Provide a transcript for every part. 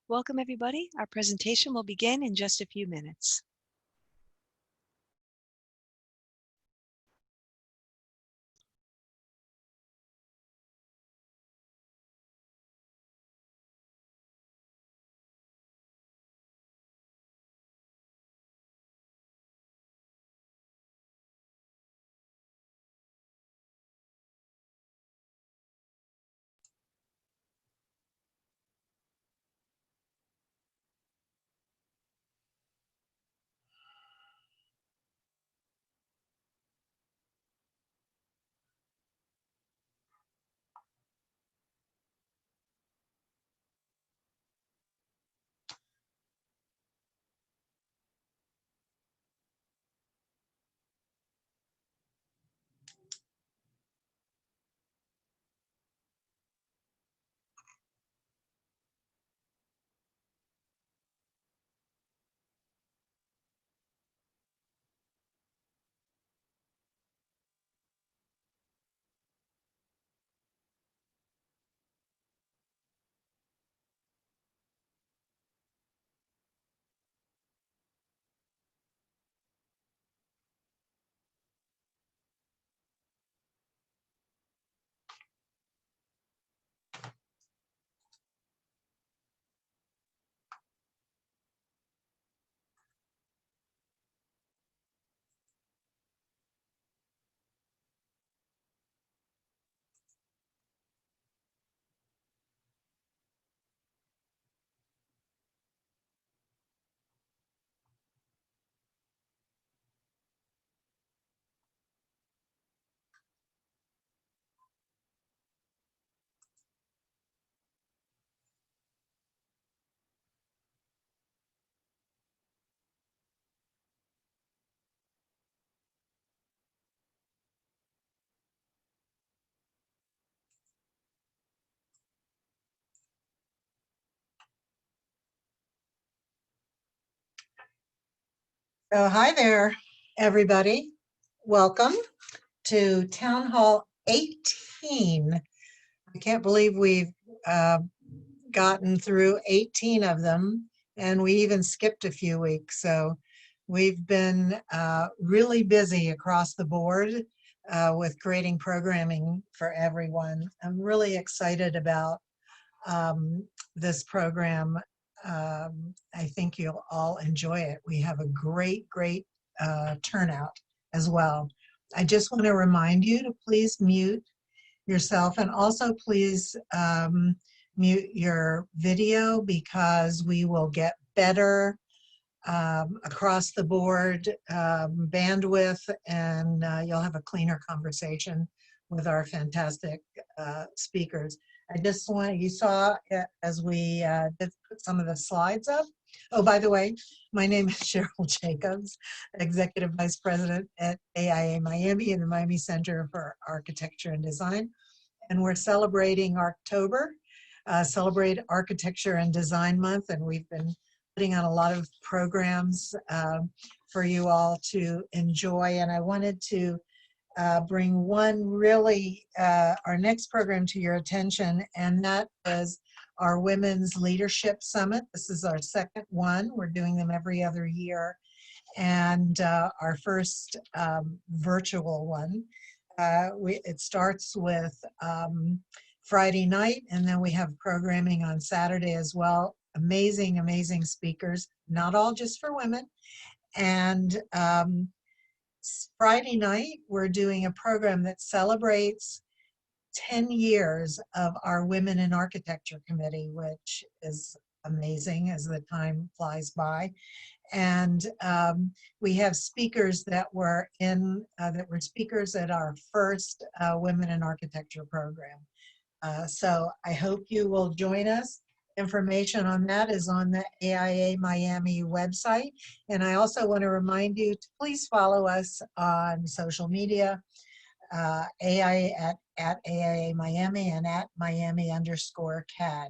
Welcome, everybody. Our presentation will begin in just a few minutes. So hi there, everybody. Welcome to Town Hall 18. I can't believe we've gotten through 18 of them, and we even skipped a few weeks. So we've been really busy across the board with creating programming for everyone. I'm really excited about this program. I think you'll all enjoy it. We have a great turnout as well. I just want to remind you to please mute yourself, and also please mute your video, because we will get better across the board bandwidth, and you'll have a cleaner conversation with our fantastic speakers. I just want, you saw as we did put some of the slides up. Oh, by the way, my name is Cheryl Jacobs, Executive Vice President at AIA Miami and the Miami Center for Architecture and Design. And we're celebrating October, Celebrate Architecture and Design Month, and we've been putting on a lot of programs for you all to enjoy. And I wanted to bring one really, our next program to your attention, and that is our Women's Leadership Summit. This is our second one. We're doing them every other year. And our first virtual one. It starts with Friday night, and then we have programming on Saturday as well. Amazing speakers, not all just for women. And Friday night, we're doing a program that celebrates 10 years of our Women in Architecture Committee, which is amazing as the time flies by. And we have speakers that were speakers at our first Women in Architecture program. So I hope you will join us. Information on that is on the AIA Miami website. And I also want to remind you to please follow us on social media, AIA at AIA Miami and at Miami_CAD.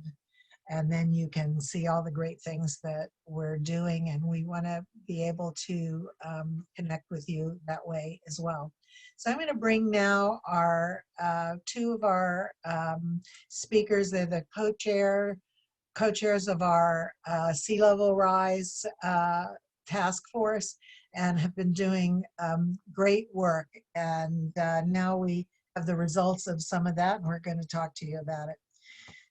And then you can see all the great things that we're doing, and we want to be able to connect with you that way as well. So I'm going to bring now our two of our speakers. They're the co-chair co-chairs of our sea level rise task force and have been doing great work. And now we have the results of some of that, and we're going to talk to you about it.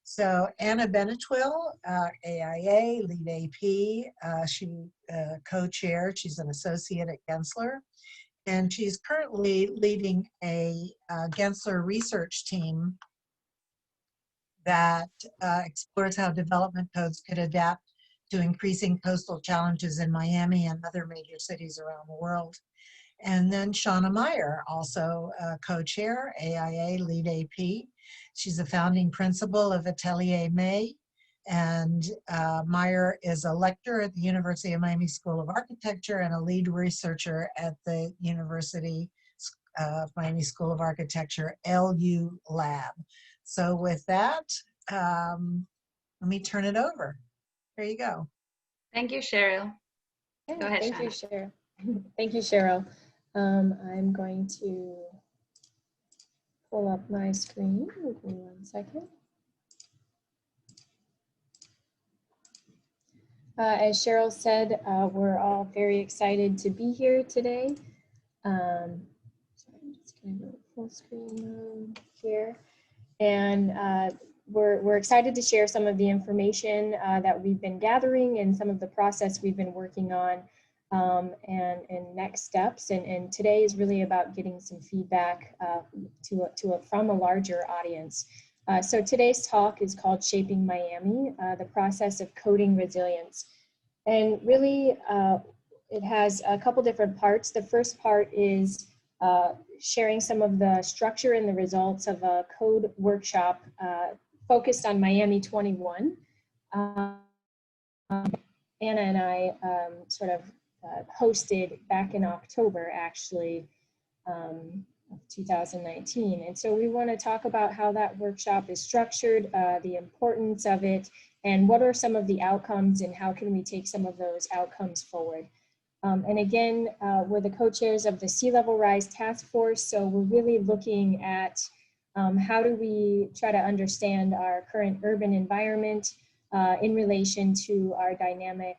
So Anna Benatuil, AIA, lead AP, she co-chair, she's an associate at Gensler, and she's currently leading a Gensler research team that explores how development codes could adapt to increasing coastal challenges in Miami and other major cities around the world. And then Shawna Meyer, also co-chair, AIA, lead AP. She's a founding principal of Atelier May, and Meyer is a lecturer at the University of Miami School of Architecture and a lead researcher at the University of Miami School of Architecture, LU Lab. So with that, let me turn it over. There you go. Thank you, Cheryl. Yeah, Go ahead, thank you, Shawna. Cheryl. Thank you, Cheryl. I'm going to pull up my screen. Give me 1 second. As Cheryl said, we're all very excited to be here today. Sorry, I'm just going to go full screen mode here. And we're excited to share some of the information that we've been gathering and some of the process we've been working on and next steps. And today is really about getting some feedback from a larger audience. So today's talk is called Shaping Miami, the process of coding resilience. And really, it has a couple different parts. The first part is sharing some of the structure and the results of a code workshop focused on Miami 21. Anna and I sort of hosted back in October, actually, of 2019. And so we want to talk about how that workshop is structured, the importance of it, and what are some of the outcomes and how can we take some of those outcomes forward. And again, we're the co-chairs of the Sea Level Rise Task Force, so we're really looking at how do we try to understand our current urban environment in relation to our dynamic,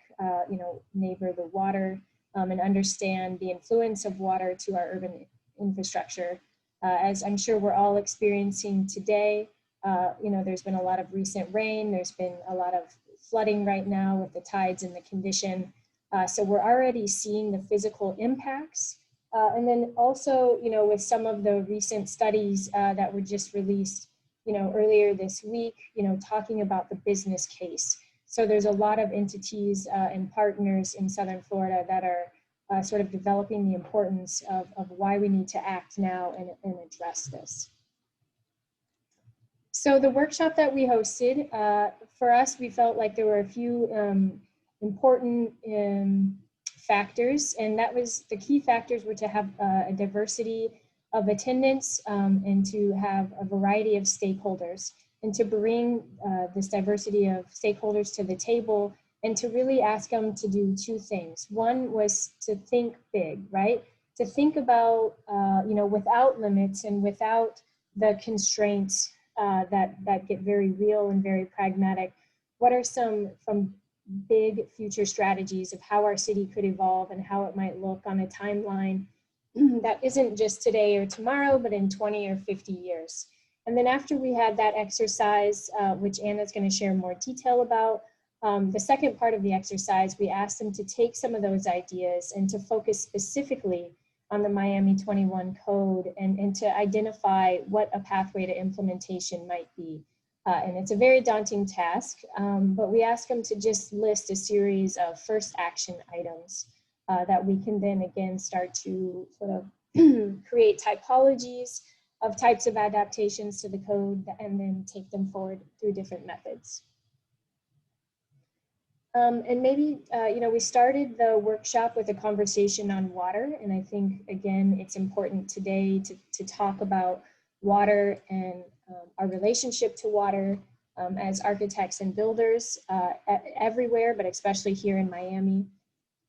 neighbor, the water, and understand the influence of water to our urban infrastructure. As I'm sure we're all experiencing today, there's been a lot of recent rain, there's been a lot of flooding right now with the tides and the condition. So we're already seeing the physical impacts. And then also, with some of the recent studies that were just released, earlier this week, talking about the business case. So there's a lot of entities and partners in Southern Florida that are sort of developing the importance of why we need to act now and address this. So the workshop that we hosted, for us, we felt like there were a few important factors, and that was the key factors were to have a diversity of attendance and to have a variety of stakeholders and to bring this diversity of stakeholders to the table and to really ask them to do two things. One was to think big, right? To think about, without limits and without the constraints that get very real and very pragmatic. What are some big future strategies of how our city could evolve and how it might look on a timeline that isn't just today or tomorrow, but in 20 or 50 years. And then after we had that exercise, which Anna's going to share more detail about, the second part of the exercise, we asked them to take some of those ideas and to focus specifically on the Miami 21 code and to identify what a pathway to implementation might be. And it's a very daunting task, but we ask them to just list a series of first action items that we can then again start to sort of create typologies of types of adaptations to the code and then take them forward through different methods. And maybe, we started the workshop with a conversation on water. And I think, again, it's important today to talk about water and our relationship to water as architects and builders everywhere, but especially here in Miami.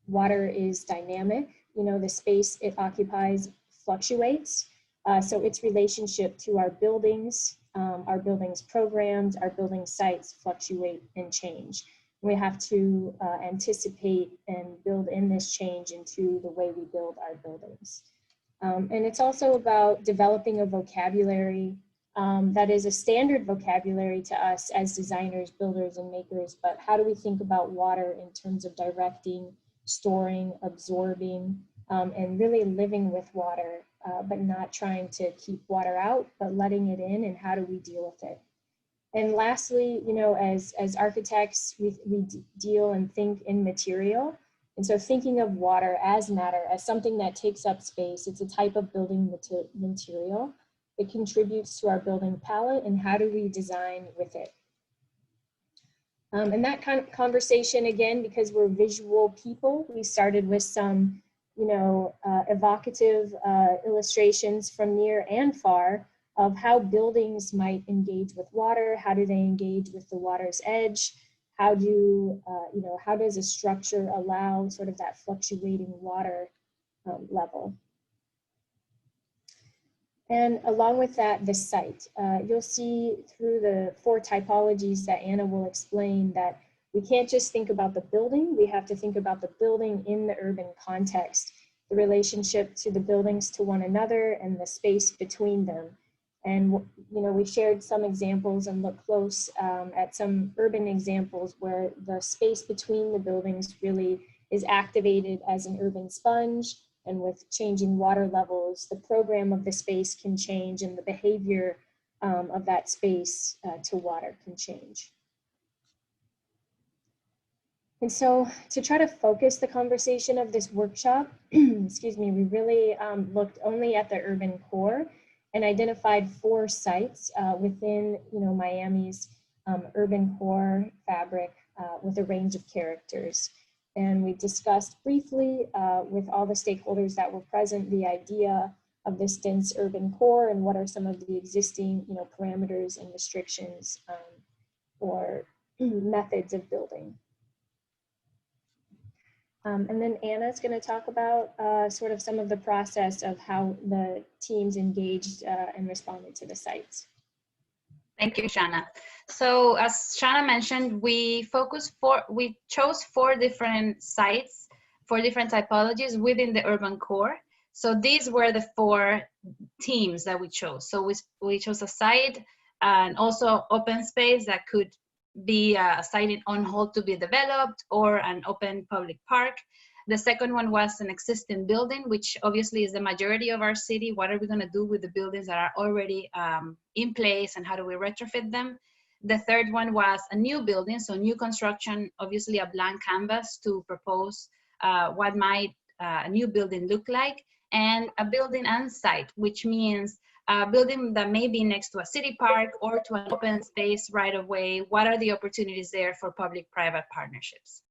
Water is dynamic. The space it occupies fluctuates. So its relationship to our buildings our buildings programs, our building sites fluctuate and change. We have to anticipate and build in this change into the way we build our buildings. And it's also about developing a vocabulary that is a standard vocabulary to us as designers, builders, and makers, but how do we think about water in terms of directing, storing, absorbing, and really living with water, but not trying to keep water out, but letting it in, and how do we deal with it? And lastly, you know, as architects, we deal and think in material. And so thinking of water as matter, as something that takes up space, it's a type of building material. It contributes to our building palette, and how do we design with it? And that kind of conversation, again, because we're visual people, we started with some, you know, evocative illustrations from near and far of how buildings might engage with water. How do they engage with the water's edge? How do, you know, how does a structure allow sort of that fluctuating water level? And along with that, the site. You'll see through the 4 typologies that Anna will explain that we can't just think about the building, we have to think about the building in the urban context, the relationship to the buildings to one another, and the space between them. And, you know, we shared some examples and looked close at some urban examples where the space between the buildings really is activated as an urban sponge. And with changing water levels, the program of the space can change, and the behavior of that space to water can change. And so to try to focus the conversation of this workshop, excuse me, we really looked only at the urban core and identified 4 sites within, you know, Miami's urban core fabric with a range of characters. And we discussed briefly with all the stakeholders that were present the idea of this dense urban core and what are some of the existing, you know, parameters and restrictions or methods of building. And then Anna's going to talk about sort of some of the process of how the teams engaged and responded to the sites. Thank you, Shawna. So as Shawna mentioned, we chose 4 different sites, 4 different typologies within the urban core. So these were the 4 teams that we chose. So we chose a site and also open space that could be a site on hold to be developed or an open public park. The second one was an existing building, which obviously is the majority of our city. What are we going to do with the buildings that are already in place, and how do we retrofit them? The third one was a new building, so new construction, obviously a blank canvas to propose what might a new building look like, and a building and site, which means a building that may be next to a city park or to an open space right away. What are the opportunities there for public-private partnerships?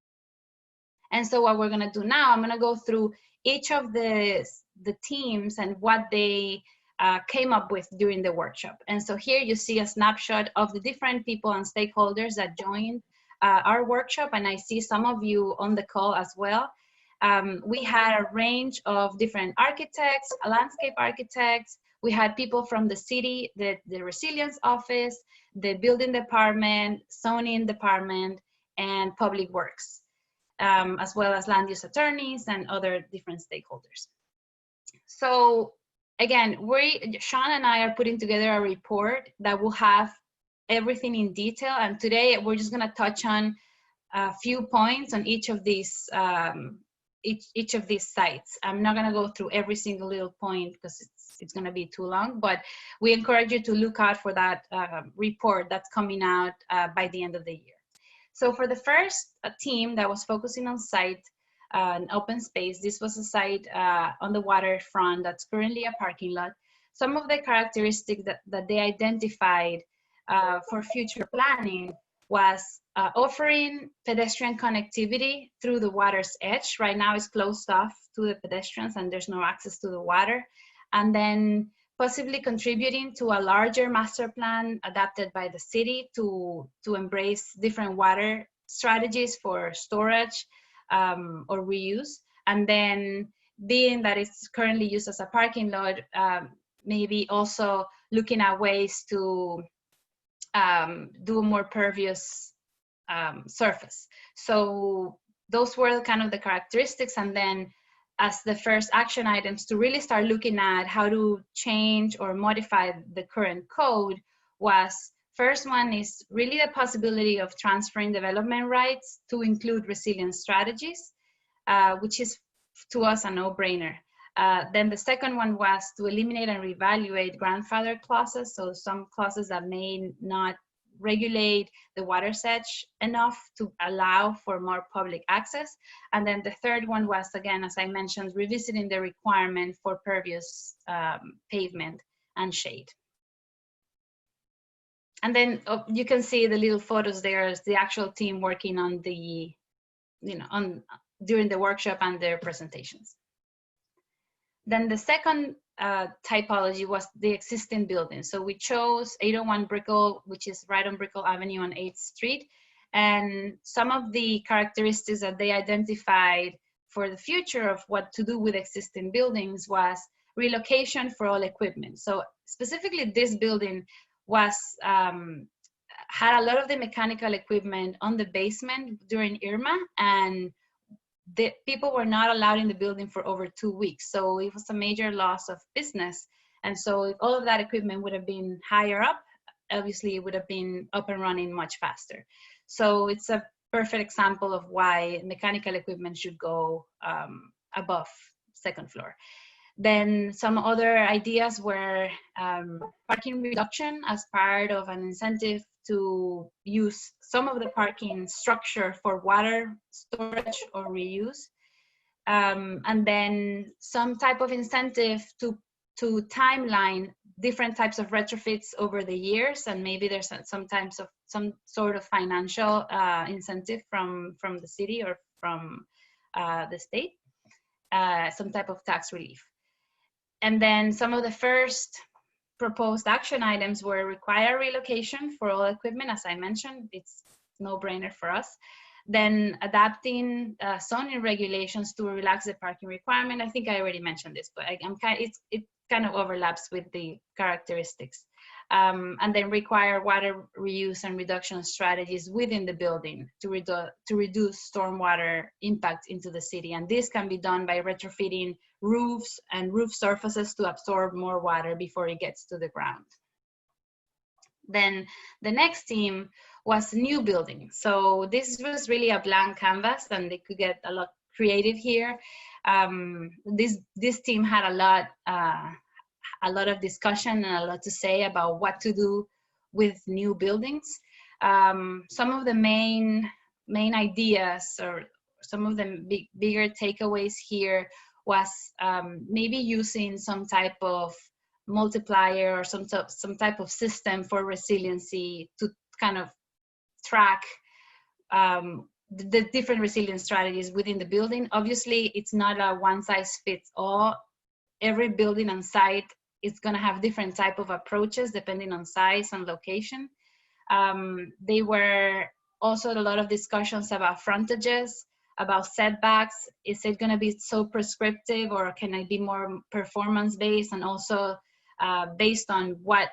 And so what we're going to do now, I'm going to go through each of the teams and what they came up with during the workshop. And so here you see a snapshot of the different people and stakeholders that joined our workshop, and I see some of you on the call as well. We had a range of different architects, landscape architects. We had people from the city, the resilience office, the building department, zoning department, and public works, as well as land use attorneys and other different stakeholders. So again, Shawna and I are putting together a report that will have everything in detail. And today we're just gonna touch on a few points on each of these sites. I'm not gonna go through every single little point because it's gonna be too long, but we encourage you to look out for that report that's coming out by the end of the year. So for the first team that was focusing on site and open space, this was a site on the waterfront that's currently a parking lot. Some of the characteristics that they identified for future planning was offering pedestrian connectivity through the water's edge. Right now it's closed off to the pedestrians and there's no access to the water. And then possibly contributing to a larger master plan adapted by the city to embrace different water strategies for storage or reuse. And then being that it's currently used as a parking lot, maybe also looking at ways to do a more pervious surface. So those were kind of the characteristics. And then as the first action items to really start looking at how to change or modify the current code was, first one is really the possibility of transferring development rights to include resilience strategies, which is to us a no-brainer. Then the second one was to eliminate and reevaluate grandfather clauses, so some clauses that may not regulate the water sedge enough to allow for more public access. And then the third one was, again, as I mentioned, revisiting the requirement for pervious pavement and shade. And then you can see the little photos there is the actual team working on the, during the workshop and their presentations. Then the second typology was the existing building. So we chose 801 Brickell, which is right on Brickell Avenue on 8th Street. And some of the characteristics that they identified for the future of what to do with existing buildings was relocation for all equipment. So specifically this building was, had a lot of the mechanical equipment on the basement during Irma, and the people were not allowed in the building for over 2 weeks. So it was a major loss of business. And so if all of that equipment would have been higher up, obviously it would have been up and running much faster. So it's a perfect example of why mechanical equipment should go above second floor. Then some other ideas were parking reduction as part of an incentive to use some of the parking structure for water storage or reuse. And then some type of incentive to timeline different types of retrofits over the years, and maybe there's some sort of financial incentive from the city or from the state, some type of tax relief. And then some of the first proposed action items were require relocation for all equipment. As I mentioned, it's no-brainer for us. Then adapting zoning regulations to relax the parking requirement. I think I already mentioned this, but it kind of overlaps with the characteristics. And then require water reuse and reduction strategies within the building to reduce stormwater impact into the city. And this can be done by retrofitting roofs and roof surfaces to absorb more water before it gets to the ground. Then the next theme was new buildings. So this was really a blank canvas, and they could get a lot creative here. This team had a lot of discussion and a lot to say about what to do with new buildings. Some of the main ideas, or some of the bigger takeaways here, was maybe using some type of multiplier or some type of system for resiliency to kind of track the different resilience strategies within the building. Obviously, it's not a one-size-fits-all. Every building and site is going to have different type of approaches depending on size and location. They were also a lot of discussions about frontages, about setbacks. Is it going to be so prescriptive, or can it be more performance-based, and also based on what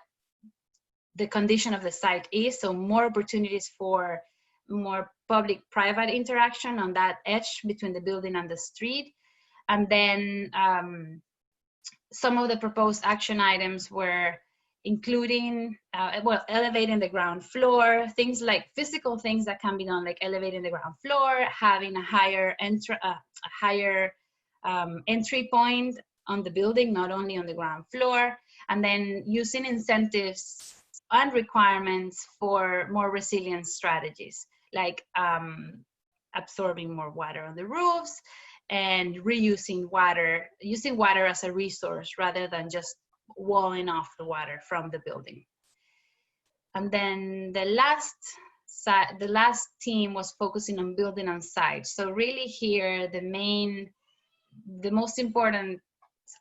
the condition of the site is? So more opportunities for more public-private interaction on that edge between the building and the street. And then some of the proposed action items were including, elevating the ground floor, things like physical things that can be done, like elevating the ground floor, having a higher entry point on the building, not only on the ground floor, and then using incentives and requirements for more resilient strategies, like absorbing more water on the roofs and reusing water, using water as a resource rather than just walling off the water from the building. And then the last team was focusing on building on site. So really here, the most important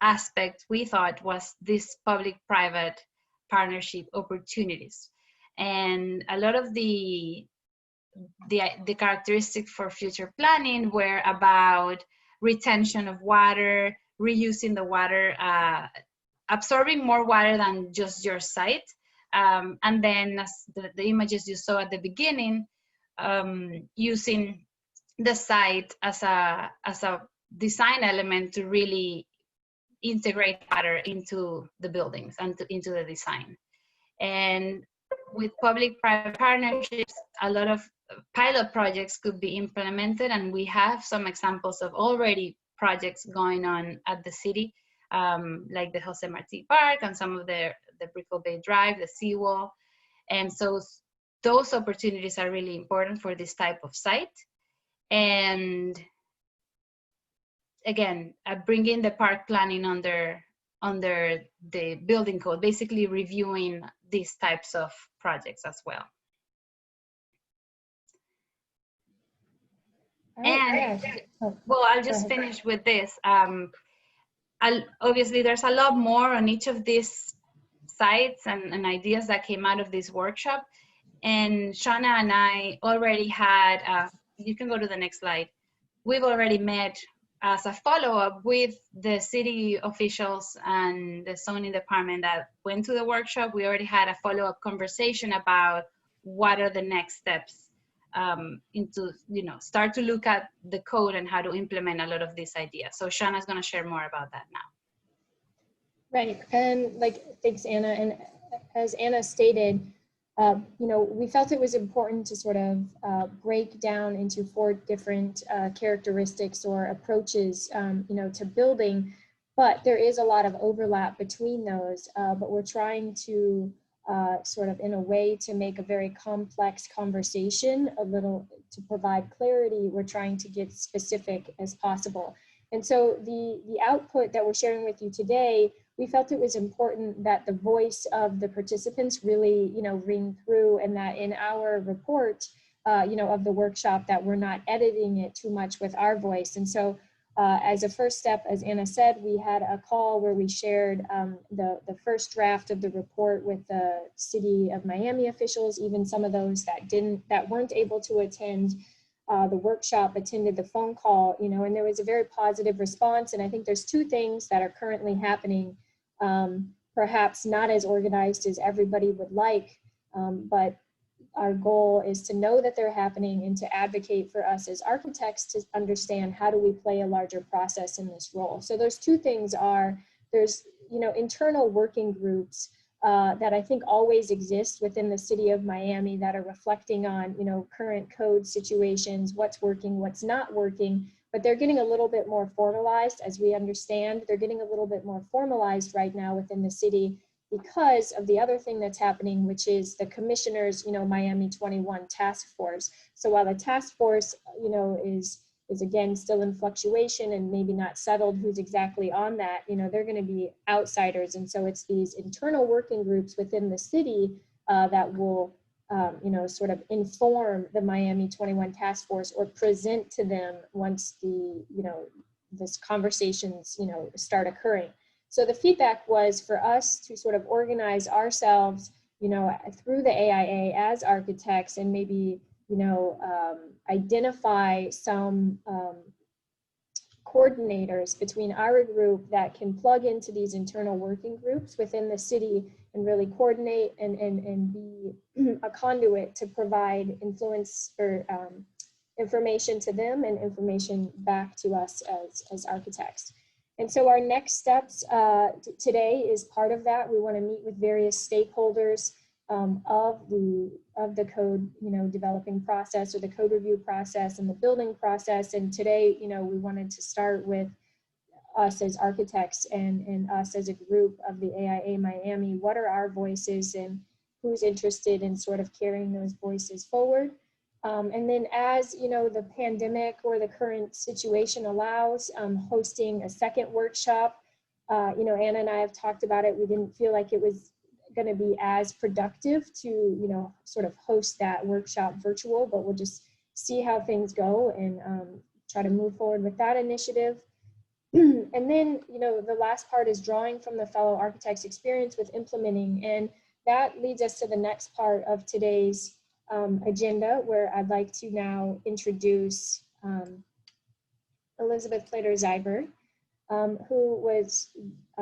aspect we thought was this public-private partnership opportunities. And a lot of the characteristics for future planning were about retention of water, reusing the water, absorbing more water than just your site, And then as the images you saw at the beginning, using the site as a design element to really integrate matter into the buildings and into the design. And with public-private partnerships, a lot of pilot projects could be implemented, and we have some examples of already projects going on at the city, like the Jose Marti Park and some of the Brickell Bay Drive, the seawall. And so those opportunities are really important for this type of site. And again, bringing the park planning under the building code, basically reviewing these types of projects as well. And well, I'll just finish with this. Obviously, there's a lot more on each of these sites and ideas that came out of this workshop. And Shawna and I already had, you can go to the next slide. We've already met as a follow-up with the city officials and the zoning department that went to the workshop. We already had a follow-up conversation about what are the next steps into, start to look at the code and how to implement a lot of these ideas. So Shawna's gonna share more about that now. Right, and thanks, Anna. And as Anna stated, we felt it was important to sort of break down into 4 different characteristics or approaches, to building, but there is a lot of overlap between those, but we're trying to sort of in a way to make a very complex conversation to provide clarity. We're trying to get specific as possible. And so the output that we're sharing with you today, we felt it was important that the voice of the participants really, ring through, and that in our report, of the workshop, that we're not editing it too much with our voice. And so as a first step, as Anna said, we had a call where we shared the first draft of the report with the City of Miami officials, even some of those that weren't able to attend the workshop, attended the phone call, and there was a very positive response. And I think there's 2 things that are currently happening, perhaps not as organized as everybody would like, but our goal is to know that they're happening and to advocate for us as architects to understand how do we play a larger process in this role. So those 2 things are, there's, internal working groups that I think always exist within the City of Miami that are reflecting on, current code situations, what's working, what's not working, but they're getting a little bit more formalized. As we understand, they're getting a little bit more formalized right now within the city because of the other thing that's happening, which is the commissioners, Miami 21 task force. So while the task force, is again still in fluctuation and maybe not settled who's exactly on that, they're going to be outsiders. And so it's these internal working groups within the city that will, sort of inform the Miami 21 task force or present to them once this conversations, start occurring. So the feedback was for us to sort of organize ourselves, through the AIA as architects, and maybe, identify some coordinators between our group that can plug into these internal working groups within the city and really coordinate and be a conduit to provide influence or information to them and information back to us as architects. And so our next steps today is part of that. We want to meet with various stakeholders of the code, developing process or the code review process and the building process. And today, we wanted to start with us as architects and us as a group of the AIA Miami. What are our voices and who's interested in sort of carrying those voices forward? And then as, the pandemic or the current situation allows, hosting a second workshop. Anna and I have talked about it. We didn't feel like it was going to be as productive to, sort of host that workshop virtual, but we'll just see how things go and try to move forward with that initiative. And then, the last part is drawing from the fellow architects' experience with implementing. And that leads us to the next part of today's agenda, where I'd like to now introduce Elizabeth Plater-Zyberk. who was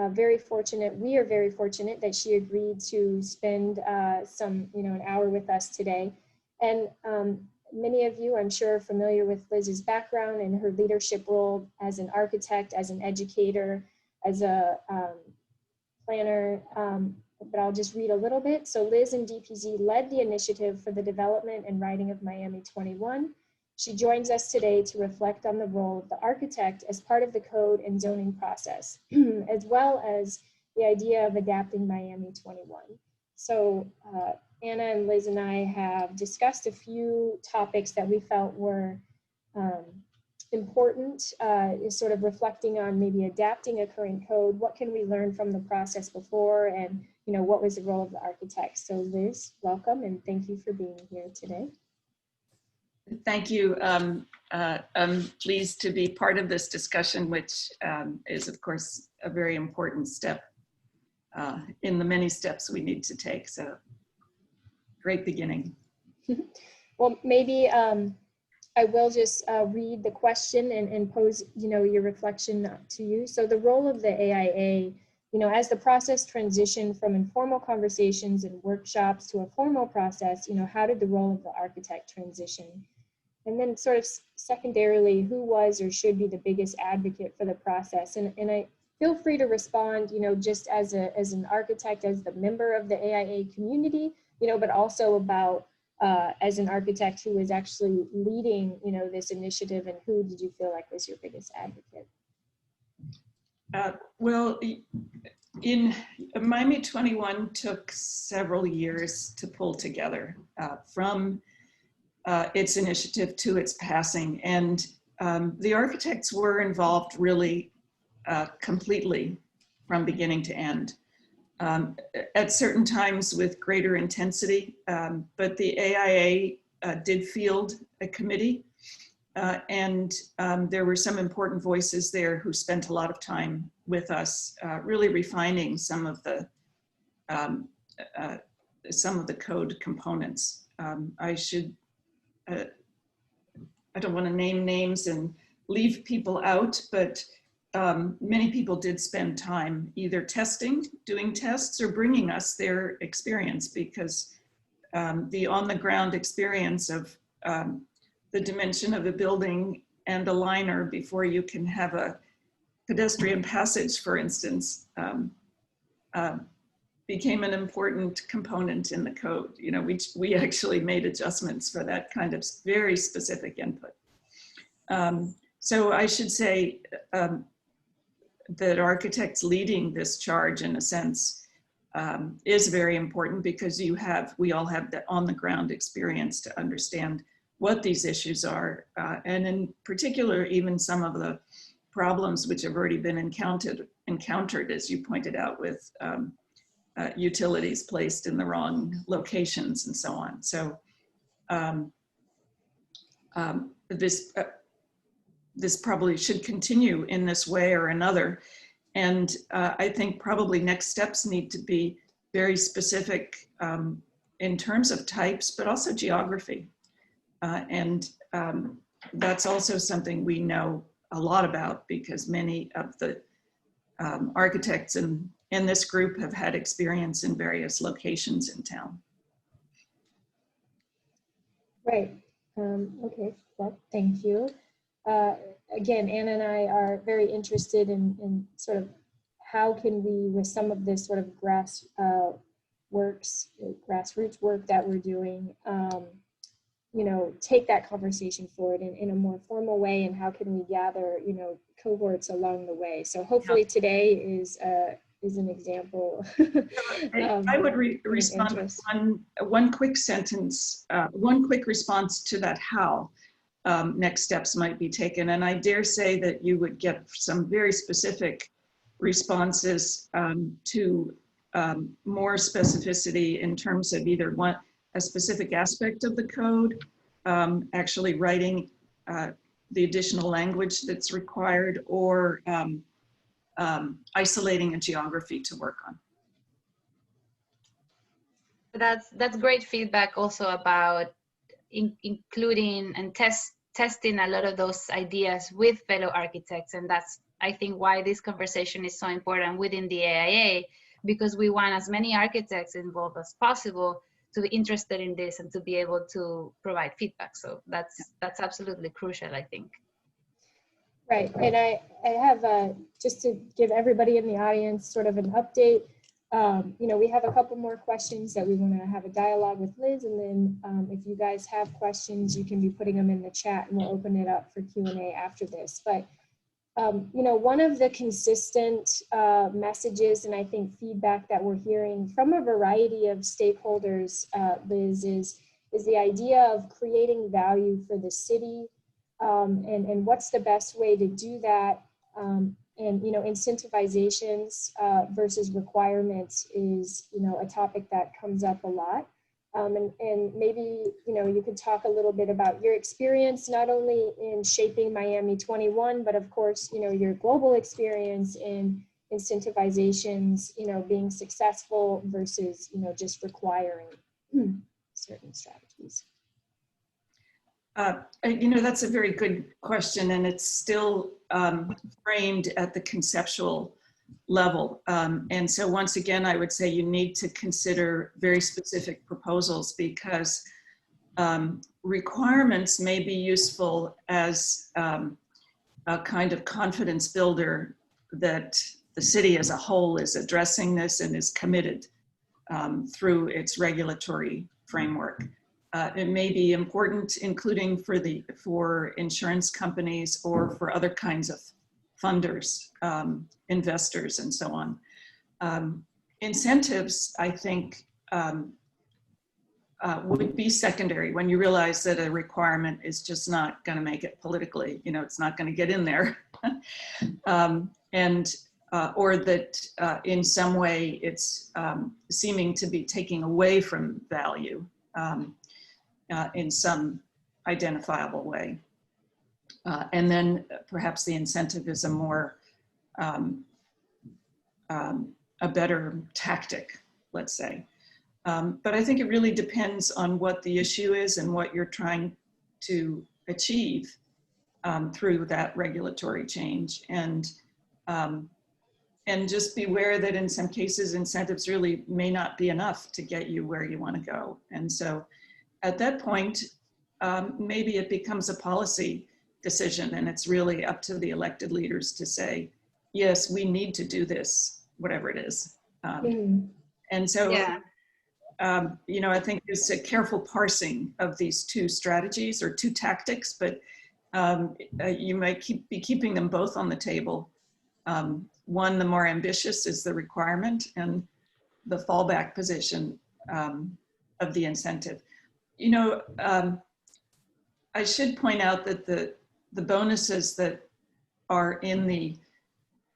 very fortunate. We are very fortunate that she agreed to spend an hour with us today. And many of you, I'm sure, are familiar with Liz's background and her leadership role as an architect, as an educator, as a planner. But I'll just read a little bit. So Liz and DPZ led the initiative for the development and writing of Miami 21. She joins us today to reflect on the role of the architect as part of the code and zoning process, as well as the idea of adapting Miami 21. So Anna and Liz and I have discussed a few topics that we felt were important, is sort of reflecting on maybe adapting a current code. What can we learn from the process before, and what was the role of the architect? So Liz, welcome, and thank you for being here today. Thank you. I'm pleased to be part of this discussion, which is, of course, a very important step in the many steps we need to take. So, great beginning. Well, maybe I will just read the question and pose, your reflection to you. So the role of the AIA, as the process transitioned from informal conversations and workshops to a formal process, how did the role of the architect transition? And then sort of secondarily, who was or should be the biggest advocate for the process? And I feel free to respond, just as an architect, as the member of the AIA community, but also about as an architect who was actually leading, this initiative, and who did you feel like was your biggest advocate? Well, in Miami 21 took several years to pull together from its initiative to its passing. And the architects were involved really completely from beginning to end. At certain times with greater intensity, but the AIA did field a committee, and there were some important voices there who spent a lot of time with us, really refining some of the code components. I don't want to name names and leave people out, but many people did spend time either doing tests, or bringing us their experience, because the on-the-ground experience of the dimension of a building and a liner before you can have a pedestrian passage, for instance, became an important component in the code. We actually made adjustments for that kind of very specific input. So I should say that architects leading this charge, in a sense, is very important, because we all have the on-the-ground experience to understand what these issues are, and in particular, even some of the problems which have already been encountered, as you pointed out, with utilities placed in the wrong locations and so on. So this probably should continue in this way or another. And I think probably next steps need to be very specific in terms of types, but also geography. And that's also something we know a lot about, because many of the architects in this group have had experience in various locations in town. Right. Okay. Well, thank you. Again, Anna and I are very interested in sort of how can we, with some of this sort of grassroots work that we're doing, take that conversation forward in a more formal way, and how can we gather, cohorts along the way. So hopefully today is an example. I would respond with one quick sentence, one quick response to that how next steps might be taken. And I dare say that you would get some very specific responses to more specificity in terms of either a specific aspect of the code, actually writing the additional language that's required, or isolating a geography to work on. That's great feedback also about including and testing a lot of those ideas with fellow architects, and that's I think why this conversation is so important within the AIA, because we want as many architects involved as possible to be interested in this and to be able to provide feedback. So that's absolutely crucial, I think. Right, and I have, just to give everybody in the audience sort of an update, you know, we have a couple more questions that we want to have a dialogue with Liz, and then if you guys have questions, you can be putting them in the chat and we'll open it up for Q&A after this. But, you know, one of the consistent messages and I think feedback that we're hearing from a variety of stakeholders, Liz, is the idea of creating value for the city, and what's the best way to do that. And, you know, incentivizations versus requirements is, you know, a topic that comes up a lot. And maybe, you know, you could talk a little bit about your experience, not only in shaping Miami 21, but of course, you know, your global experience in incentivizations, you know, being successful versus, you know, just requiring certain strategies. You know, that's a very good question, and it's still framed at the conceptual level. And so once again, I would say you need to consider very specific proposals, because requirements may be useful as a kind of confidence builder that the city as a whole is addressing this and is committed through its regulatory framework. It may be important, including for insurance companies or for other kinds of funders, investors, and so on. Incentives, I think, would be secondary when you realize that a requirement is just not going to make it politically. You know, it's not going to get in there, or that in some way it's seeming to be taking away from value. In some identifiable way. And then perhaps the incentive is a more, a better tactic, let's say. But I think it really depends on what the issue is and what you're trying to achieve through that regulatory change. And just beware that in some cases, incentives really may not be enough to get you where you want to go. And so at that point, maybe it becomes a policy decision, and it's really up to the elected leaders to say, yes, we need to do this, whatever it is. And so, yeah. You know, I think there's a careful parsing of these two strategies or two tactics, but you might be keeping them both on the table. One, the more ambitious, is the requirement, and the fallback position of the incentive. You know, I should point out that the bonuses that are in the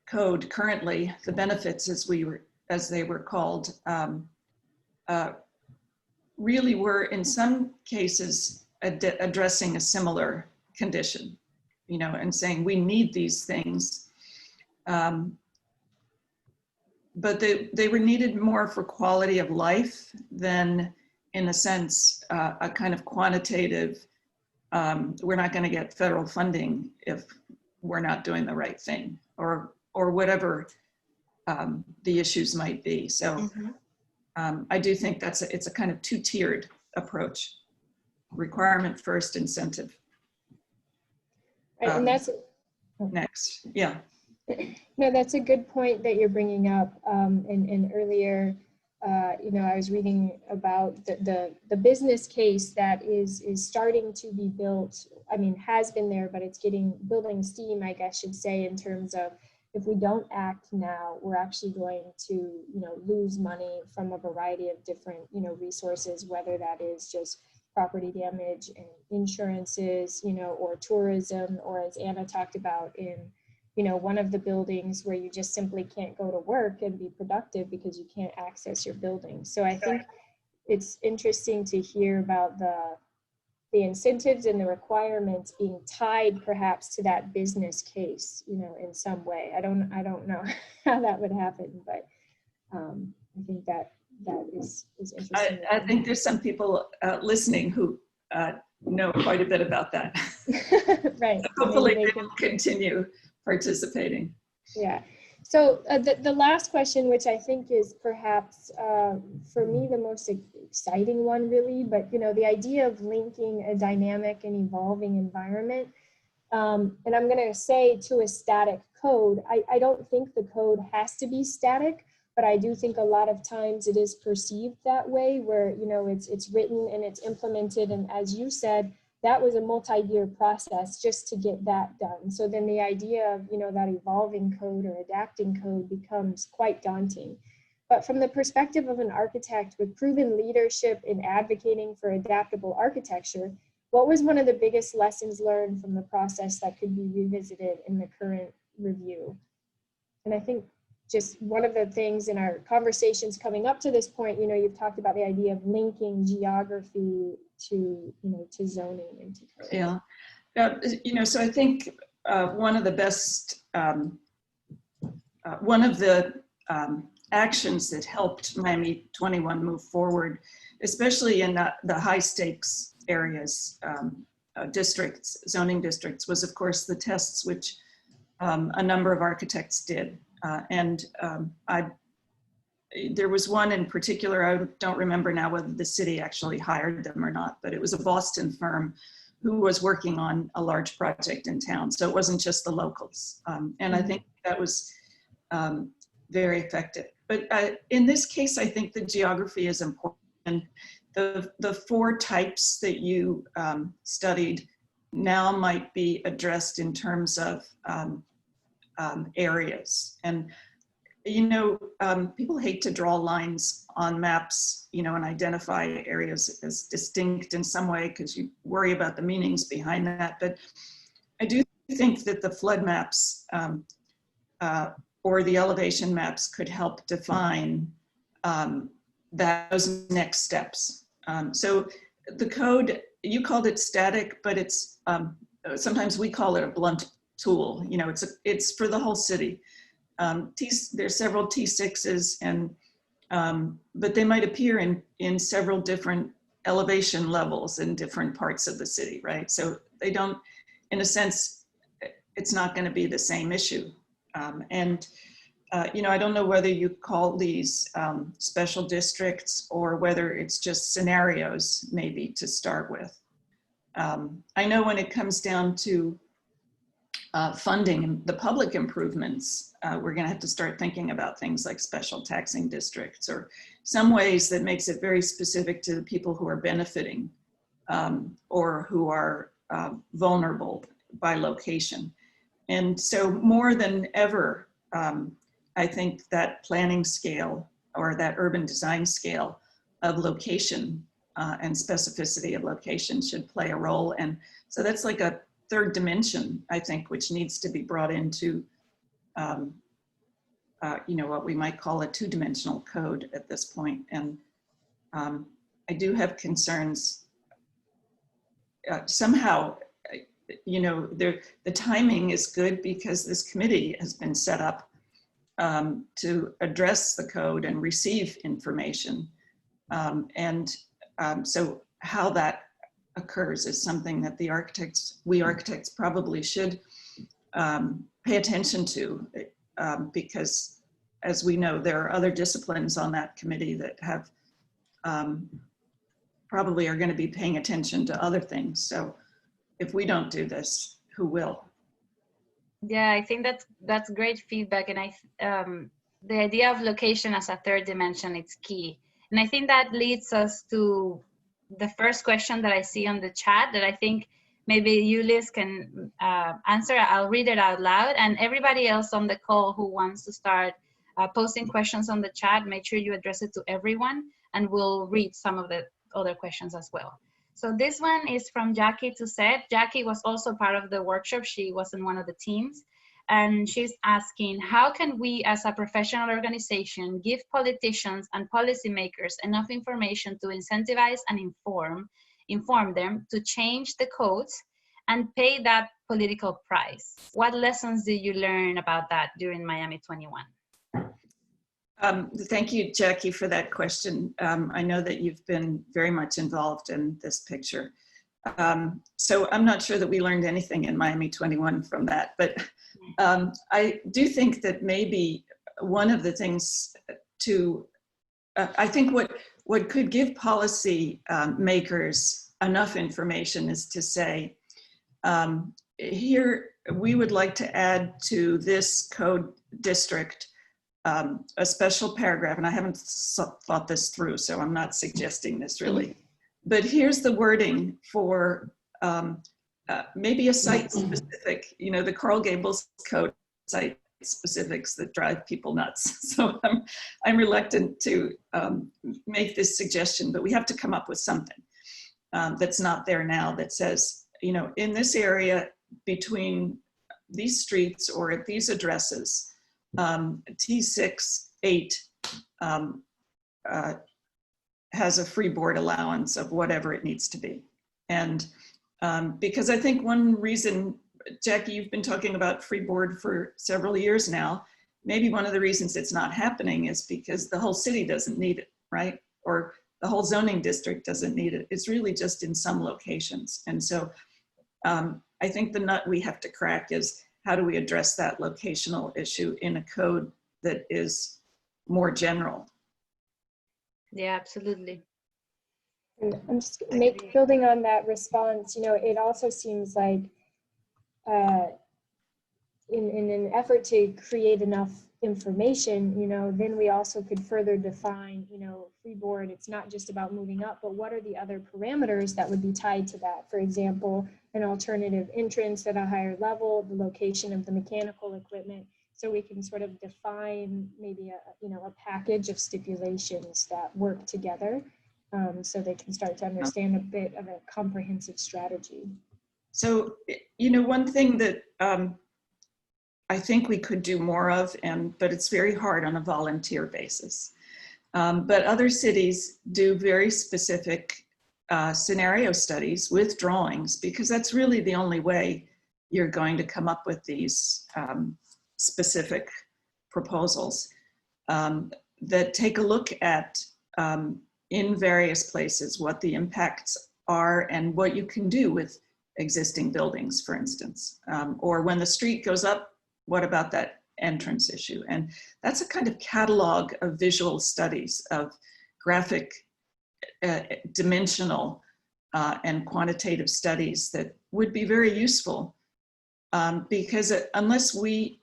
code currently, the benefits as they were called, really were in some cases addressing a similar condition, you know, and saying we need these things. But they were needed more for quality of life than, in a sense, a kind of quantitative, we're not going to get federal funding if we're not doing the right thing, or whatever the issues might be. So I do think it's a kind of two-tiered approach: requirement first, incentive right, and that's next. Yeah. No, that's a good point that you're bringing up. And earlier, you know, I was reading about the business case that is starting to be built. I mean, has been there, but it's building steam, I guess should say, in terms of if we don't act now, we're actually going to, you know, lose money from a variety of different, you know, resources, whether that is just property damage and insurances, you know, or tourism, or as Anna talked about in, you know, one of the buildings where you just simply can't go to work and be productive because you can't access your building. So I think it's interesting to hear about the incentives and the requirements being tied perhaps to that business case, you know, in some way. I don't know how that would happen, but I think that is interesting. I think there's some people listening who know quite a bit about that. Right. So hopefully they will continue participating. Yeah. So the last question, which I think is perhaps for me the most exciting one, really, but the idea of linking a dynamic and evolving environment, and I'm going to say to a static code. I don't think the code has to be static, but I do think a lot of times it is perceived that way, where it's written and it's implemented, and as you said, that was a multi-year process just to get that done. So then the idea of, that evolving code or adapting code becomes quite daunting. But from the perspective of an architect with proven leadership in advocating for adaptable architecture, what was one of the biggest lessons learned from the process that could be revisited in the current review? And I think just one of the things in our conversations coming up to this point, you've talked about the idea of linking geography to, to zoning and to code. Yeah. So I think one of the best, one of the actions that helped Miami 21 move forward, especially in the high stakes areas, districts, zoning districts, was of course the tests which a number of architects did. There was one in particular, I don't remember now whether the city actually hired them or not, but it was a Boston firm who was working on a large project in town. So it wasn't just the locals. And I think that was very effective. But in this case, I think the geography is important. And the 4 types that you studied now might be addressed in terms of areas. And people hate to draw lines on maps, and identify areas as distinct in some way because you worry about the meanings behind that. But I do think that the flood maps or the elevation maps could help define those next steps. So the code, you called it static, but it's sometimes we call it a blunt tool. It's for the whole city. There's several T6s, but they might appear in several different elevation levels in different parts of the city, right? So they don't, in a sense, it's not going to be the same issue. I don't know whether you call these special districts or whether it's just scenarios maybe to start with. I know when it comes down to funding the public improvements, we're going to have to start thinking about things like special taxing districts or some ways that makes it very specific to the people who are benefiting or who are vulnerable by location. And so more than ever, I think that planning scale or that urban design scale of location and specificity of location should play a role. And so that's like a third dimension, I think, which needs to be brought into, what we might call a 2-dimensional code at this point. And I do have concerns. Somehow, the timing is good because this committee has been set up to address the code and receive information. So how that occurs is something that we architects probably should pay attention to because, as we know, there are other disciplines on that committee that have probably are going to be paying attention to other things. So if we don't do this, who will? Yeah, I think that's great feedback, and the idea of location as a third dimension is key. And I think that leads us to the first question that I see on the chat that I think maybe you, Liz, can answer. I'll read it out loud, and everybody else on the call who wants to start posting questions on the chat, make sure you address it to everyone, and we'll read some of the other questions as well. So this one is from Jackie Toussaint. Jackie was also part of the workshop. She was in one of the teams. And she's asking, how can we as a professional organization give politicians and policymakers enough information to incentivize and inform them to change the codes and pay that political price? What lessons did you learn about that during Miami 21? Thank you, Jackie, for that question. I know that you've been very much involved in this picture. So I'm not sure that we learned anything in Miami 21 from that, but I do think that maybe one of the things to, I think what could give policy makers enough information is to say, here we would like to add to this code district a special paragraph, and I haven't thought this through, so I'm not suggesting this really, but here's the wording for maybe a site specific, you know, the Coral Gables code site specifics that drive people nuts. So I'm reluctant to make this suggestion, but we have to come up with something that's not there now that says, you know, in this area between these streets or at these addresses, T6-8 has a freeboard allowance of whatever it needs to be. And because I think one reason, Jackie, you've been talking about freeboard for several years now, maybe one of the reasons it's not happening is because the whole city doesn't need it, right? Or the whole zoning district doesn't need it. It's really just in some locations. And so I think the nut we have to crack is, how do we address that locational issue in a code that is more general? Yeah, absolutely. And I'm just building on that response, you know, it also seems like in an effort to create enough information, you know, then we also could further define, you know, freeboard, it's not just about moving up, but what are the other parameters that would be tied to that? For example, an alternative entrance at a higher level, the location of the mechanical equipment. So we can sort of define maybe a package of stipulations that work together, so they can start to understand a bit of a comprehensive strategy. So, you know, one thing that I think we could do more of, but it's very hard on a volunteer basis. But other cities do very specific scenario studies with drawings, because that's really the only way you're going to come up with these specific proposals that take a look at in various places what the impacts are and what you can do with existing buildings, for instance. Or when the street goes up, what about that entrance issue? And that's a kind of catalog of visual studies, of graphic, dimensional, and quantitative studies that would be very useful, because unless we,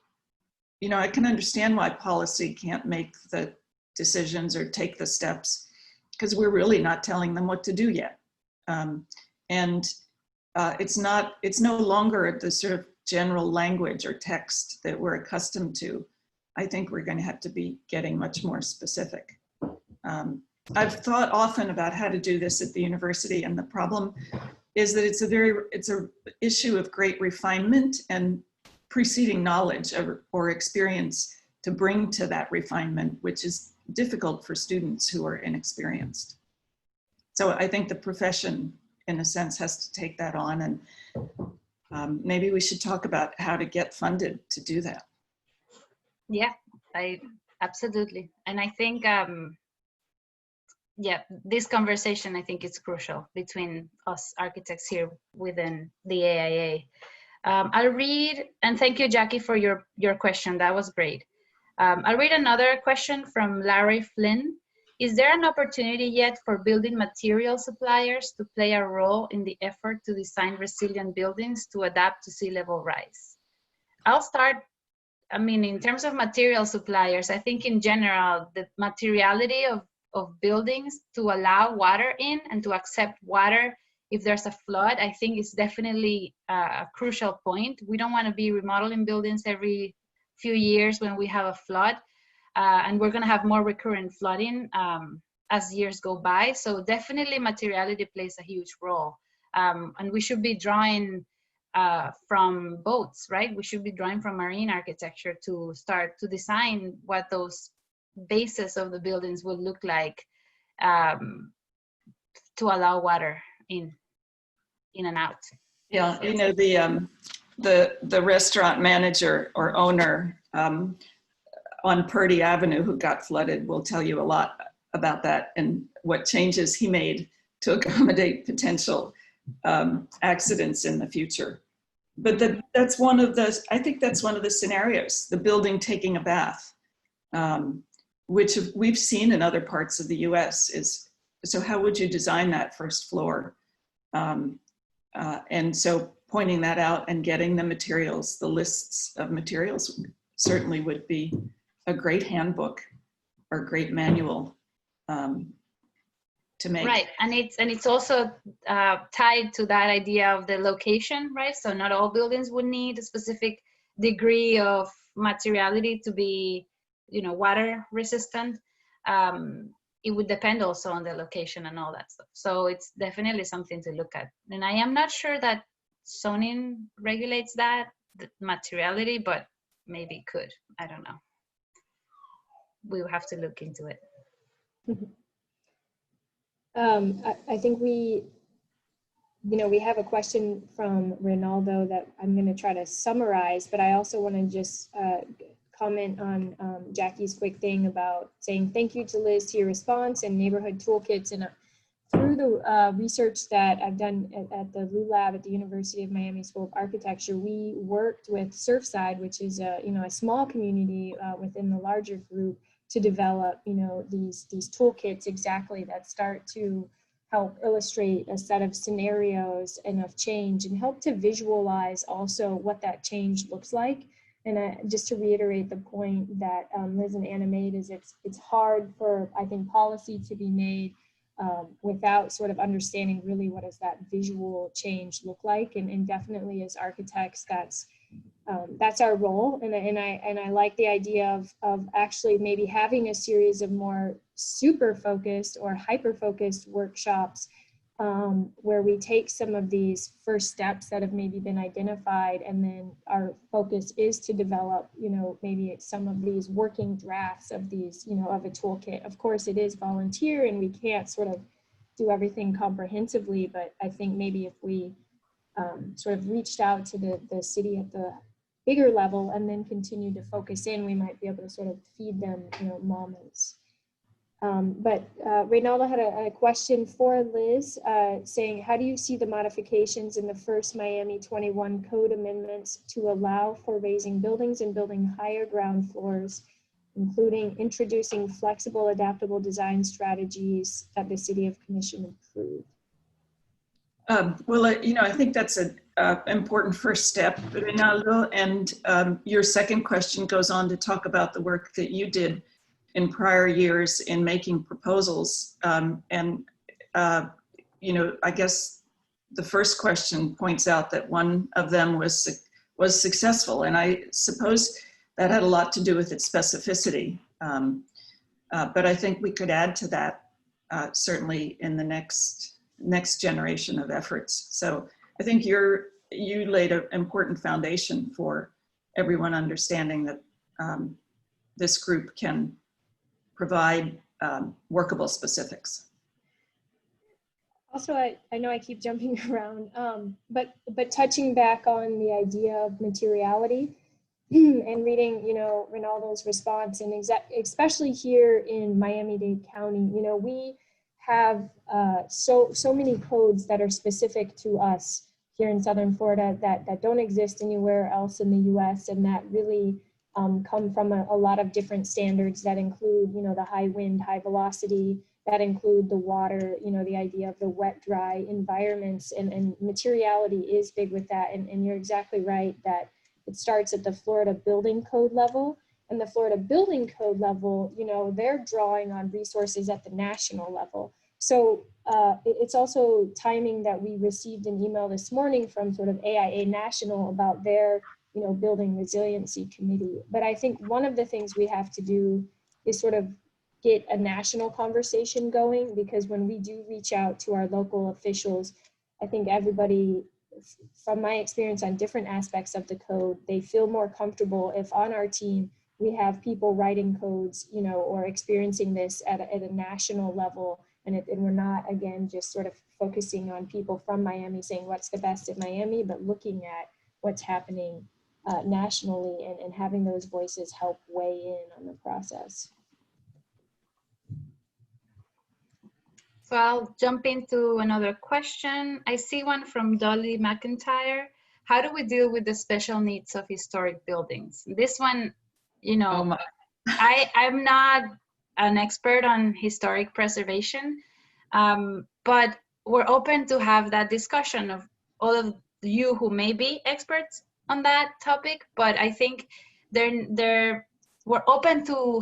you know, I can understand why policy can't make the decisions or take the steps, because we're really not telling them what to do yet. It's no longer the sort of general language or text that we're accustomed to. I think we're going to have to be getting much more specific. I've thought often about how to do this at the university, and the problem is that it's a issue of great refinement and preceding knowledge or experience to bring to that refinement, which is difficult for students who are inexperienced. So I think the profession, in a sense, has to take that on, and maybe we should talk about how to get funded to do that. Yeah, absolutely. And I think, yeah, this conversation, I think it's crucial between us architects here within the AIA. I'll read, and thank you, Jackie, for your question. That was great. I'll read another question from Larry Flynn. Is there an opportunity yet for building material suppliers to play a role in the effort to design resilient buildings to adapt to sea level rise? I'll start. I mean, in terms of material suppliers, I think in general, the materiality of buildings to allow water in and to accept water if there's a flood, I think is definitely a crucial point. We don't want to be remodeling buildings every few years when we have a flood. And we're going to have more recurrent flooding as years go by. So definitely materiality plays a huge role. And we should be drawing from boats, right? We should be drawing from marine architecture to start to design what those bases of the buildings would look like to allow water in and out. Yeah, you know, the restaurant manager or owner on Purdy Avenue who got flooded will tell you a lot about that and what changes he made to accommodate potential accidents in the future. that's one of the, I think that's one of the scenarios, the building taking a bath, which we've seen in other parts of the US is, so how would you design that first floor? And so pointing that out and getting the materials, the lists of materials certainly would be a great handbook or great manual to make. Right, and it's also tied to that idea of the location, right? So not all buildings would need a specific degree of materiality to be, you know, water resistant. It would depend also on the location and all that stuff. So it's definitely something to look at. And I am not sure that zoning regulates that, the materiality, but maybe it could. I don't know. We will have to look into it. I think we have a question from Ronaldo that I'm going to try to summarize, but I also want to just comment on Jackie's quick thing about saying thank you to Liz to your response and neighborhood toolkits. And through the research that I've done at the Lou Lab at the University of Miami School of Architecture, we worked with Surfside, which is a small community within the larger group, to develop these toolkits exactly that start to help illustrate a set of scenarios and of change and help to visualize also what that change looks like. And just to reiterate the point that Liz and Anna made, is it's hard for, I think, policy to be made without sort of understanding really what does that visual change look like. And definitely as architects, that's our role. And I like the idea of actually maybe having a series of more super focused or hyper focused workshops where we take some of these first steps that have maybe been identified, and then our focus is to develop, maybe some of these working drafts of these, of a toolkit. Of course, it is volunteer and we can't sort of do everything comprehensively, but I think maybe if we sort of reached out to the city at the bigger level and then continue to focus in, we might be able to sort of feed them, moments. But Reynaldo had a question for Liz saying, how do you see the modifications in the first Miami 21 code amendments to allow for raising buildings and building higher ground floors, including introducing flexible, adaptable design strategies that the City of Commission approved? Well, I think that's an important first step, Reynaldo. And your second question goes on to talk about the work that you did in prior years in making proposals. I guess the first question points out that one of them was successful. And I suppose that had a lot to do with its specificity. But I think we could add to that certainly in the next generation of efforts. So I think you laid an important foundation for everyone understanding that this group can provide workable specifics. Also, I know I keep jumping around, but touching back on the idea of materiality and reading, Ronaldo's response, and especially here in Miami-Dade County, we have so many codes that are specific to us here in Southern Florida that don't exist anywhere else in the US, and that really come from a lot of different standards that include, the high wind, high velocity, that include the water, the idea of the wet, dry environments, and materiality is big with that. And you're exactly right that it starts at the Florida Building Code level. And the Florida Building Code level, they're drawing on resources at the national level. So it's also timing that we received an email this morning from sort of AIA National about their, building resiliency committee. But I think one of the things we have to do is sort of get a national conversation going, because when we do reach out to our local officials, I think everybody, from my experience on different aspects of the code, they feel more comfortable if on our team we have people writing codes, or experiencing this at a national level, and we're not, again, just sort of focusing on people from Miami saying what's the best in Miami, but looking at what's happening nationally and having those voices help weigh in on the process. So I'll jump into another question. I see one from Dolly McIntyre. how do we deal with the special needs of historic buildings? This one, you know, Oh my. I'm not an expert on historic preservation, but we're open to have that discussion of all of you who may be experts on that topic. But I think we're open to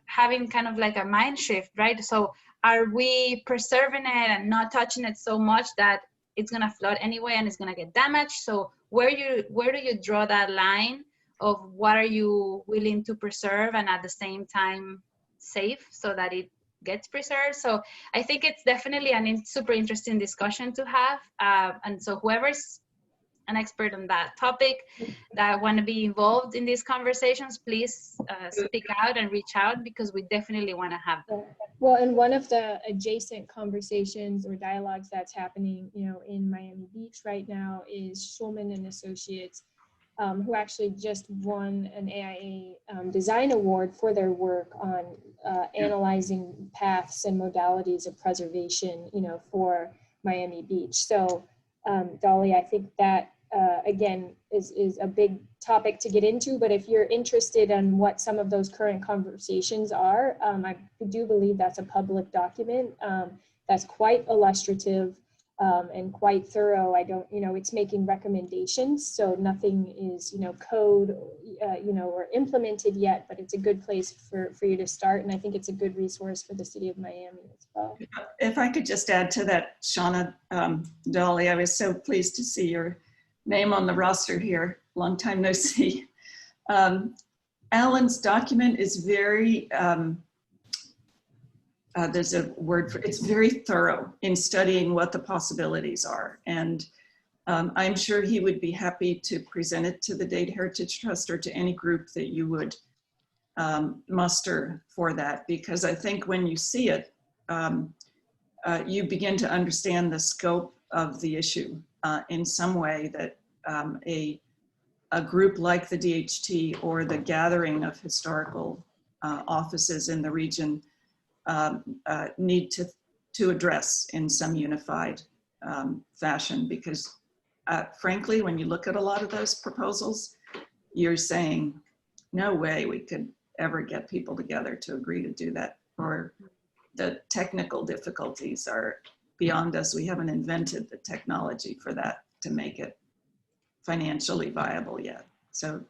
having kind of like a mind shift, right? So are we preserving it and not touching it so much that it's gonna flood anyway and it's gonna get damaged? So where do you draw that line of what are you willing to preserve and at the same time safe so that it gets preserved? So I think it's definitely super interesting discussion to have. And so whoever's an expert on that topic that want to be involved in these conversations, please speak out and reach out, because we definitely want to have them. Well, and one of the adjacent conversations or dialogues that's happening, you know, in Miami Beach right now is Schulman and Associates, who actually just won an AIA design award for their work on analyzing paths and modalities of preservation, you know, for Miami Beach. So, Dolly, I think that again is a big topic to get into, but if you're interested in what some of those current conversations are, I do believe that's a public document that's quite illustrative and quite thorough. I don't, you know, it's making recommendations, so nothing is, you know, code, you know, or implemented yet, but it's a good place for you to start. And I think it's a good resource for the city of Miami as well. If I could just add to that, Shawna, Dolly, I was so pleased to see your name on the roster here. Long time no see. Alan's document is very, there's a word for it's very thorough in studying what the possibilities are. And I'm sure he would be happy to present it to the Dade Heritage Trust or to any group that you would muster for that, because I think when you see it, you begin to understand the scope of the issue in some way that a group like the DHT or the gathering of historical offices in the region need to address in some unified fashion, because frankly, when you look at a lot of those proposals, you're saying, no way we could ever get people together to agree to do that, or the technical difficulties are beyond us. We haven't invented the technology for that to make it financially viable yet. So,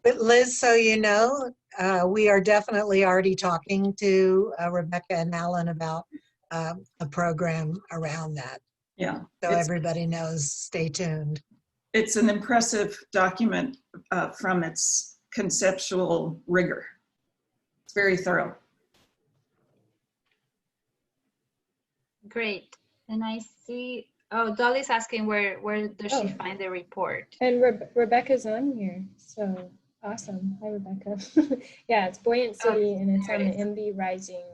But Liz, so you know, we are definitely already talking to Rebecca and Alan about a program around that. yeah. So everybody knows, stay tuned. It's an impressive document from its conceptual rigor. It's very thorough. Great. And I see, oh, Dolly's asking where does she find the report? And Rebecca's on here, so awesome. Hi, Rebecca. Yeah, it's Buoyant City, and it's on the MB Rising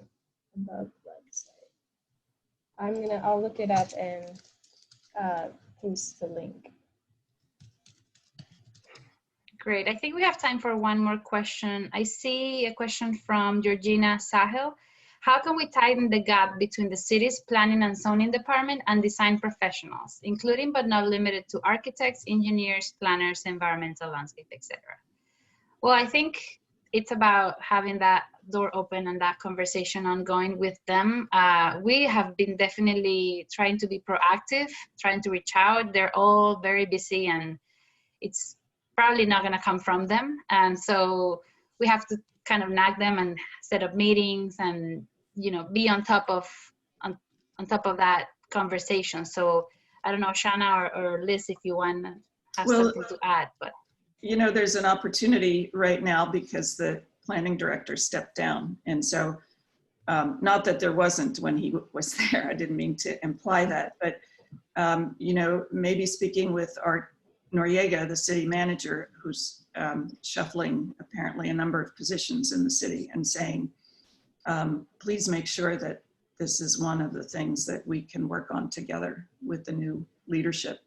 Above website. I'll look it up and paste the link. Great. I think we have time for one more question. I see a question from Georgina Sahel. How can we tighten the gap between the city's planning and zoning department and design professionals, including but not limited to architects, engineers, planners, environmental, landscape, etc.? Well, I think it's about having that door open and that conversation ongoing with them. We have been definitely trying to be proactive, trying to reach out. They're all very busy, and it's probably not going to come from them. And so we have to kind of nag them and set up meetings and, you know, be on top of that conversation. So I don't know, Shawna or Liz, if you want to have something to add. But you know, there's an opportunity right now because the planning director stepped down, and so not that there wasn't when he was there. I didn't mean to imply that, but you know, maybe speaking with Art Noriega, the city manager, who's shuffling apparently a number of positions in the city, and saying, please make sure that this is one of the things that we can work on together with the new leadership.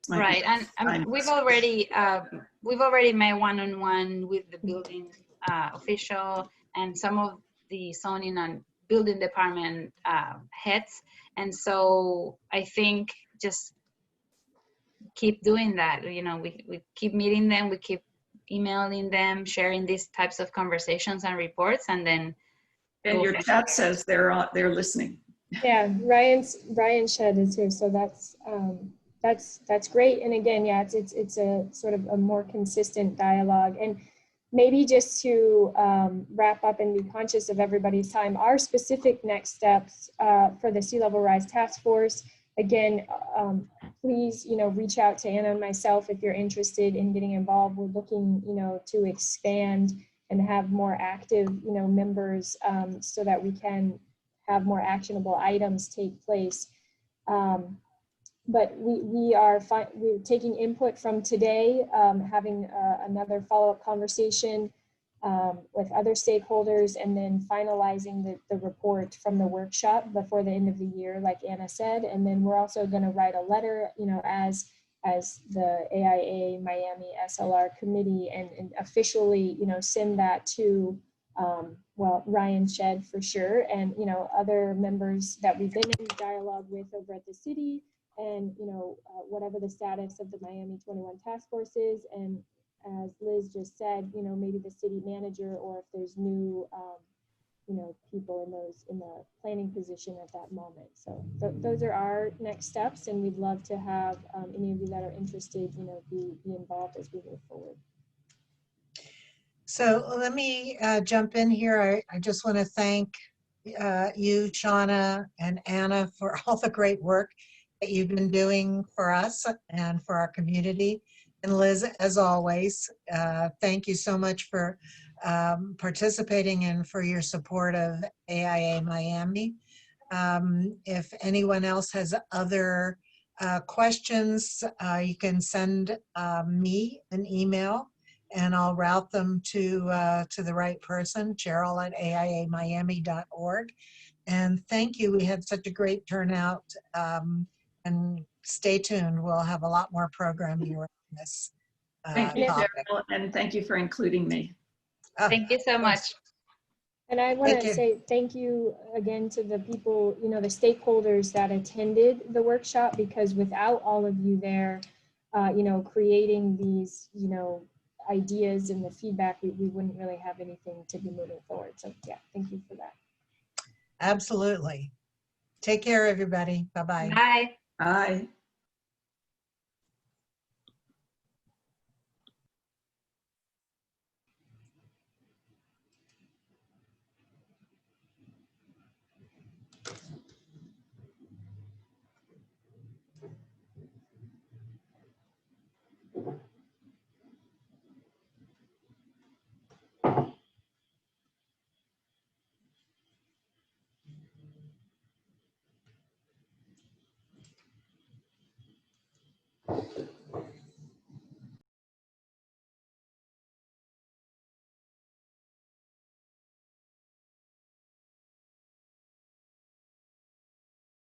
Right, and we've already made one-on-one with the building official and some of the zoning and building department heads, and so I think just keep doing that. You know, we keep meeting them, we keep emailing them, sharing these types of conversations and reports, and then. And your chat says they're listening. Yeah, Ryan Shed is here, so that's great. And again, yeah, it's a sort of a more consistent dialogue. And maybe just to wrap up and be conscious of everybody's time, our specific next steps for the Sea Level Rise Task Force. Again, please, reach out to Anna and myself if you're interested in getting involved. We're looking, to expand and have more active, members so that we can have more actionable items take place. But we're taking input from today, having another follow-up conversation with other stakeholders, and then finalizing the report from the workshop before the end of the year, like Anna said. And then we're also going to write a letter, as the AIA Miami SLR committee, and officially, send that to, well, Ryan Shed for sure, and, other members that we've been in dialogue with over at the city, and, whatever the status of the Miami 21 task force is. And as Liz just said, maybe the city manager, or if there's new, people in the planning position at that moment. So those are our next steps, and we'd love to have any of you that are interested, be involved as we move forward. So let me jump in here. I just want to thank you, Shawna and Anna, for all the great work that you've been doing for us and for our community. And Liz, as always, thank you so much for participating and for your support of AIA Miami. If anyone else has other questions, you can send me an email, and I'll route them to the right person, Cheryl@AIAMiami.org. And thank you. We had such a great turnout. And stay tuned. We'll have a lot more programming around this Thank you, topic. Cheryl, and thank you for including me. Thank you so much. And I want Thank to you. say thank you again to the people, the stakeholders that attended the workshop, because without all of you there, creating these, ideas and the feedback, we wouldn't really have anything to be moving forward. So yeah, thank you for that. Absolutely. Take care, everybody. Bye-bye. Bye. Bye.